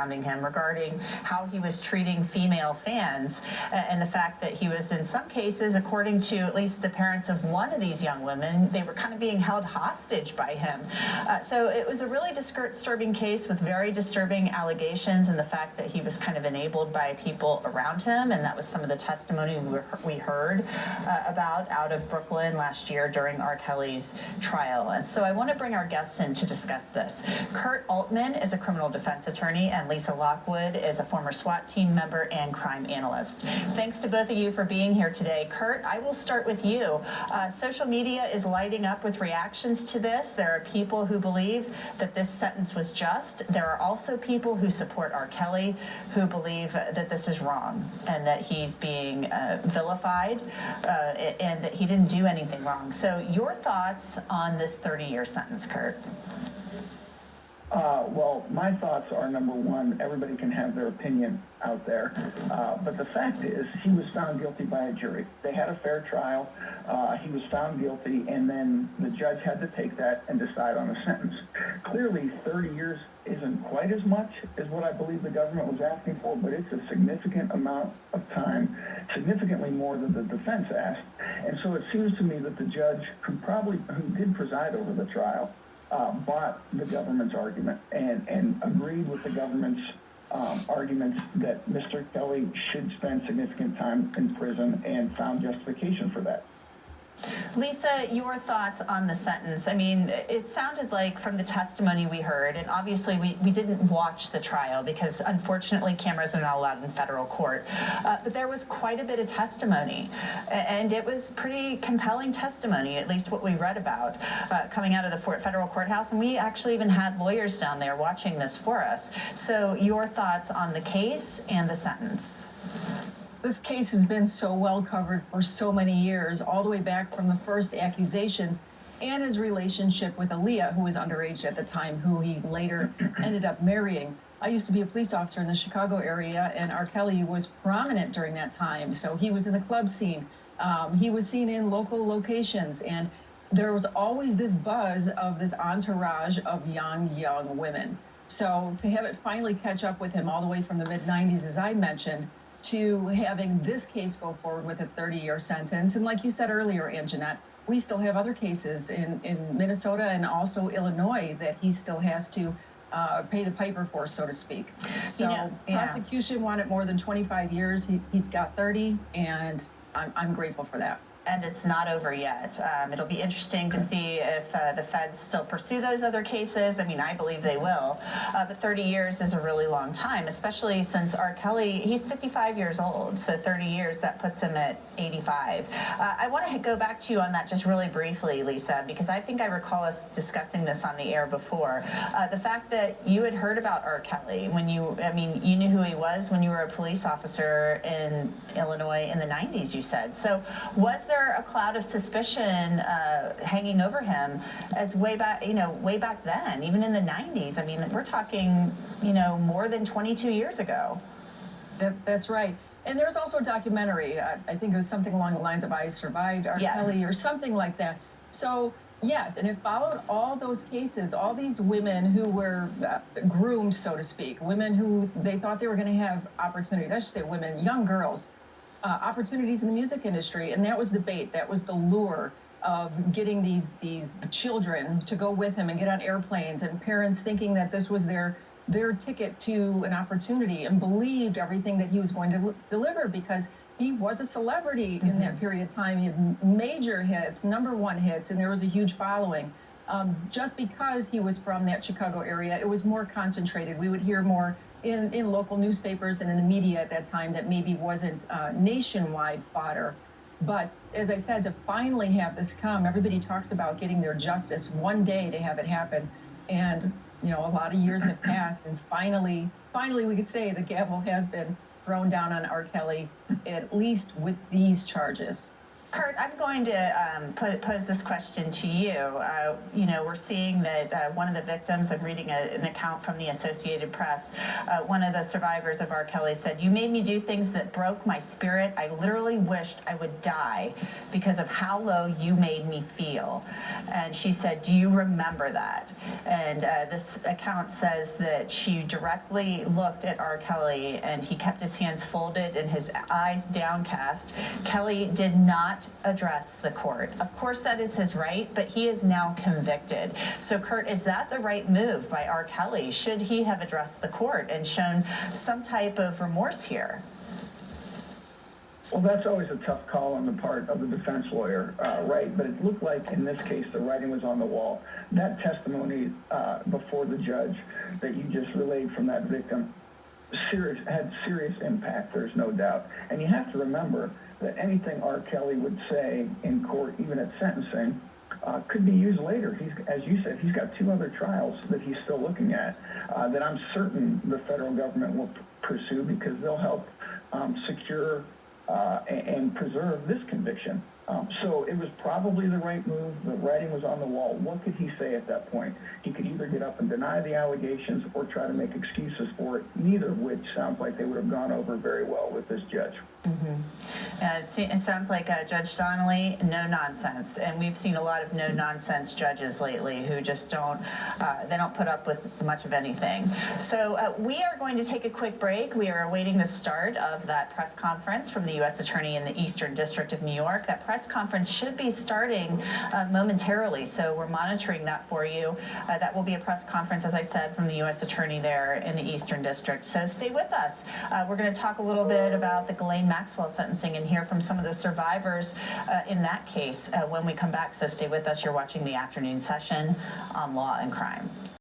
surrounding him regarding how he was treating female fans and the fact that he was, in some cases, according to at least the parents of one of these young women, they were kind of being held hostage by him. So it was a really disturbing case with very disturbing allegations, and the fact that he was kind of enabled by people around him, and that was some of the testimony we heard about out of Brooklyn last year during R. Kelly's trial. And so I want to bring our guests in to discuss this. Kurt Altman is a criminal defense attorney, and Lisa Lockwood is a former SWAT team member and crime analyst. Thanks to both of you for being here today. Kurt, I will start with you. Social media is lighting up with reactions to this. There are people who believe that this sentence was just. There are also people who support R. Kelly who believe that this is wrong and that he's being vilified and that he didn't do anything wrong. So your thoughts on this 30-year sentence, Kurt? Well, my thoughts are, number one, everybody can have their opinion out there. But the fact is, he was found guilty by a jury. They had a fair trial. He was found guilty, and then the judge had to take that and decide on a sentence. Clearly, 30 years isn't quite as much as what I believe the government was asking for, but it's a significant amount of time, significantly more than the defense asked. And so it seems to me that the judge, who did preside over the trial, bought the government's argument and agreed with the government's arguments that Mr. Kelly should spend significant time in prison and found justification for that. Lisa, your thoughts on the sentence? I mean, it sounded like from the testimony we heard, and obviously we didn't watch the trial because unfortunately cameras are not allowed in federal court, but there was quite a bit of testimony, and it was pretty compelling testimony, at least what we read about coming out of the federal courthouse, and we actually even had lawyers down there watching this for us. So your thoughts on the case and the sentence? This case has been so well covered for so many years, all the way back from the first accusations and his relationship with Aaliyah, who was underage at the time, who he later ended up marrying. I used to be a police officer in the Chicago area, and R. Kelly was prominent during that time. So he was in the club scene. He was seen in local locations, and there was always this buzz of this entourage of young women. So to have it finally catch up with him all the way from the mid-90s, as I mentioned, to having this case go forward with a 30-year sentence. And like you said earlier, Anjanette, we still have other cases in Minnesota and also Illinois that he still has to pay the piper for, so to speak. So prosecution wanted more than 25 years. He's got 30, and I'm grateful for that. And it's not over yet. It'll be interesting to see if the feds still pursue those other cases. I mean, I believe they will. But 30 years is a really long time, especially since R. Kelly, he's 55 years old. So 30 years, that puts him at 85. I want to go back to you on that just really briefly, Lisa, because I think I recall us discussing this on the air before. The fact that you had heard about R. Kelly when you knew who he was when you were a police officer in Illinois in the 90s, you said. So was there a cloud of suspicion hanging over him as way back then, even in the 90s? I mean, we're talking, more than 22 years ago. That's right. And there's also a documentary, I think it was something along the lines of I Survived R. Kelly or something like that. So, yes, and it followed all those cases, all these women who were groomed, so to speak, women who they thought they were going to have opportunities. I should say women, young girls, opportunities in the music industry, and that was the bait, that was the lure of getting these children to go with him and get on airplanes, and parents thinking that this was their ticket to an opportunity and believed everything that he was going to deliver because he was a celebrity in that period of time. He had major hits, #1 hits, and there was a huge following. Just because he was from that Chicago area, it was more concentrated. We would hear more in local newspapers and in the media at that time that maybe wasn't nationwide fodder. But as I said, to finally have this come, everybody talks about getting their justice one day to have it happen. And, a lot of years have passed, and finally we could say the gavel has been thrown down on R. Kelly, at least with these charges. Kurt, I'm going to pose this question to you. We're seeing that one of the victims, I'm reading an account from the Associated Press, one of the survivors of R. Kelly said, "You made me do things that broke my spirit. I literally wished I would die because of how low you made me feel." And she said, "Do you remember that?" And this account says that she directly looked at R. Kelly and he kept his hands folded and his eyes downcast. Kelly did not address the court. Of course, that is his right, but he is now convicted. So, Kurt, is that the right move by R. Kelly? Should he have addressed the court and shown some type of remorse here? Well, that's always a tough call on the part of the defense lawyer, right? But it looked like in this case the writing was on the wall. That testimony before the judge that you just relayed from that victim had serious impact, there's no doubt. And you have to remember that anything R. Kelly would say in court, even at sentencing, could be used later. As you said, he's got 2 other trials that he's still looking at that I'm certain the federal government will pursue because they'll help secure and preserve this conviction. So it was probably the right move. The writing was on the wall. What could he say at that point? He could either get up and deny the allegations or try to make excuses for it, neither of which sounds like they would have gone over very well with this judge. It sounds like Judge Donnelly, no nonsense, and we've seen a lot of no nonsense judges lately who just don't put up with much of anything. So we are going to take a quick break. We are awaiting the start of that press conference from the U.S. Attorney in the Eastern District of New York. That press conference should be starting momentarily, so we're monitoring that for you. That will be a press conference, as I said, from the U.S. Attorney there in the Eastern District. So stay with us. We're going to talk a little bit about the Ghislaine Maxwell sentencing and hear from some of the survivors in that case when we come back. So stay with us. You're watching the afternoon session on Law and Crime.